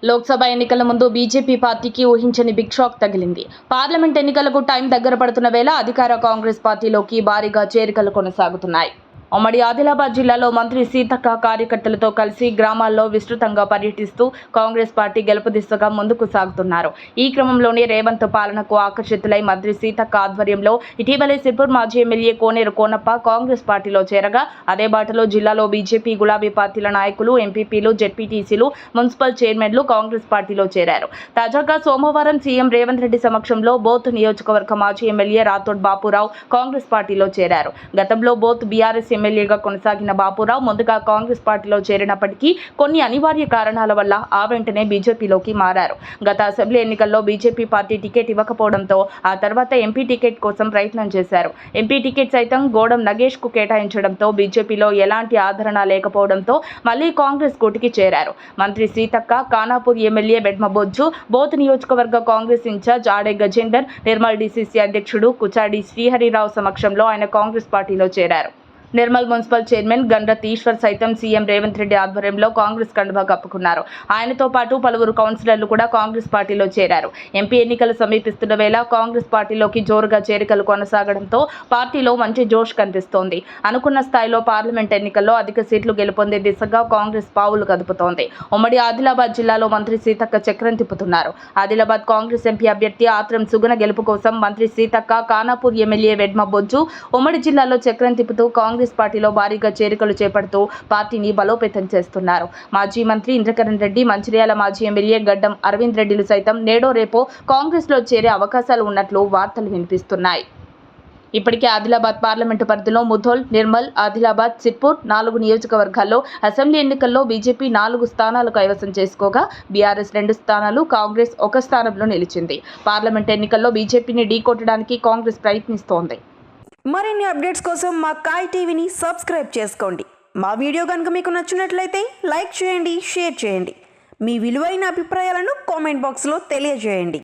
లోక్సభ ఎన్నికల ముందు బీజేపీ పార్టీకి ఊహించని బిగ్ షాక్ తగిలింది. పార్లమెంట్ ఎన్నికలకు టైం దగ్గర పడుతున్న వేళ అధికార కాంగ్రెస్ పార్టీలోకి భారీగా చేరికలు కొనసాగుతున్నాయి. ఉమ్మడి ఆదిలాబాద్ జిల్లాలో మంత్రి సీతక్క కార్యకర్తలతో కలిసి గ్రామాల్లో విస్తృతంగా పర్యటిస్తూ కాంగ్రెస్ పార్టీ గెలుపు దిశగా ముందుకు సాగుతున్నారు. ఈ క్రమంలోనే రేవంత్ పాలనకు ఆకర్షితులై మంత్రి సీతక్క ఆధ్వర్యంలో ఇటీవలే సిర్పూర్ మాజీ ఎమ్మెల్యే కోనేరు కోనప్ప కాంగ్రెస్ పార్టీలో చేరగా, అదే బాటలో జిల్లాలో బీజేపీ, గులాబీ పార్టీల నాయకులు, ఎంపీపీలు, జెడ్పీటీసీలు, మున్సిపల్ చైర్మన్లు కాంగ్రెస్ పార్టీలో చేరారు. తాజాగా సోమవారం సీఎం రేవంత్ రెడ్డి సమక్షంలో బోత్ నియోజకవర్గ మాజీ ఎమ్మెల్యే రాథోడ్ బాపురావు కాంగ్రెస్ పార్టీలో చేరారు. గతంలో బోత్ బీఆర్ఎస్ ఎమ్మెల్యేగా కొనసాగిన బాపురావు ముందుగా కాంగ్రెస్ పార్టీలో చేరినప్పటికీ కొన్ని అనివార్య కారణాల వల్ల ఆ వెంటనే బీజేపీలోకి మారారు. గత అసెంబ్లీ ఎన్నికల్లో బీజేపీ పార్టీ టికెట్ ఇవ్వకపోవడంతో ఆ తర్వాత ఎంపీ టికెట్ కోసం ప్రయత్నం చేశారు. ఎంపీ టికెట్ సైతం గోడం నగేష్ కు కేటాయించడంతో బీజేపీలో ఎలాంటి ఆదరణ లేకపోవడంతో మళ్లీ కాంగ్రెస్ గూటికి చేరారు. మంత్రి సీతక్క, ఖానాపూర్ ఎమ్మెల్యే బెడ్మబొజ్జు, బోత్ నియోజకవర్గ కాంగ్రెస్ ఇన్ఛార్జ్ ఆడే గజేందర్, నిర్మల్ డీసీసీ అధ్యక్షుడు కుచాడి శ్రీహరిరావు సమక్షంలో ఆయన కాంగ్రెస్ పార్టీలో చేరారు. నిర్మల్ మున్సిపల్ చైర్మన్ గండ్రత్ ఈశ్వర్ సైతం సీఎం రేవంత్ రెడ్డి ఆధ్వర్యంలో కాంగ్రెస్ కండువా కప్పుకున్నారు. ఆయనతో పాటు పలువురు కౌన్సిలర్లు కూడా కాంగ్రెస్ పార్టీలో చేరారు. ఎంపీ ఎన్నికలు సమీపిస్తున్న వేళ కాంగ్రెస్ పార్టీలోకి జోరుగా చేరికలు కొనసాగడంతో పార్టీలో మంచి జోష్ కనిపిస్తోంది. అనుకున్న స్థాయిలో పార్లమెంట్ ఎన్నికల్లో అధిక సీట్లు గెలుపొందే దిశగా కాంగ్రెస్ పావులు కదుపుతోంది. ఉమ్మడి ఆదిలాబాద్ జిల్లాలో మంత్రి సీతక్క చక్రం తిప్పుతున్నారు. ఆదిలాబాద్ కాంగ్రెస్ ఎంపీ అభ్యర్థి ఆత్రం సుగుణ గెలుపు కోసం మంత్రి సీతక్క, ఖానాపూర్ ఎమ్మెల్యే వెడ్మబొజ్జు ఉమ్మడి జిల్లాలో చక్రం తిప్పుతూ కాంగ్రెస్ పార్టీలో భారీగా చేరికలు చేపడుతూ పార్టీని బలోపేతం చేస్తున్నారు. మాజీ మంత్రి ఇంద్రకరణ్ రెడ్డి, మంచిర్యాల మాజీ ఎమ్మెల్యే గడ్డం అరవింద్ రెడ్డిలు సైతం నేడో రేపో కాంగ్రెస్ లో చేరే అవకాశాలు ఉన్నట్లు వార్తలు వినిపిస్తున్నాయి. ఇప్పటికే ఆదిలాబాద్ పార్లమెంటు పరిధిలో ముధోల్, నిర్మల్, ఆదిలాబాద్, సిర్పూర్ 4 నియోజకవర్గాల్లో అసెంబ్లీ ఎన్నికల్లో బీజేపీ 4 స్థానాలు కైవసం చేసుకోగా బీఆర్ఎస్ 2 స్థానాలు, కాంగ్రెస్ 1 స్థానంలో నిలిచింది. పార్లమెంట్ ఎన్నికల్లో బీజేపీని ఢీకొట్టడానికి కాంగ్రెస్ ప్రయత్నిస్తోంది. మరిన్ని అప్డేట్స్ కోసం మా కాయ్ టీవీని సబ్స్క్రైబ్ చేసుకోండి. మా వీడియో కనుక మీకు నచ్చినట్లయితే లైక్ చేయండి, షేర్ చేయండి. మీ విలువైన అభిప్రాయాలను కామెంట్ బాక్స్లో తెలియజేయండి.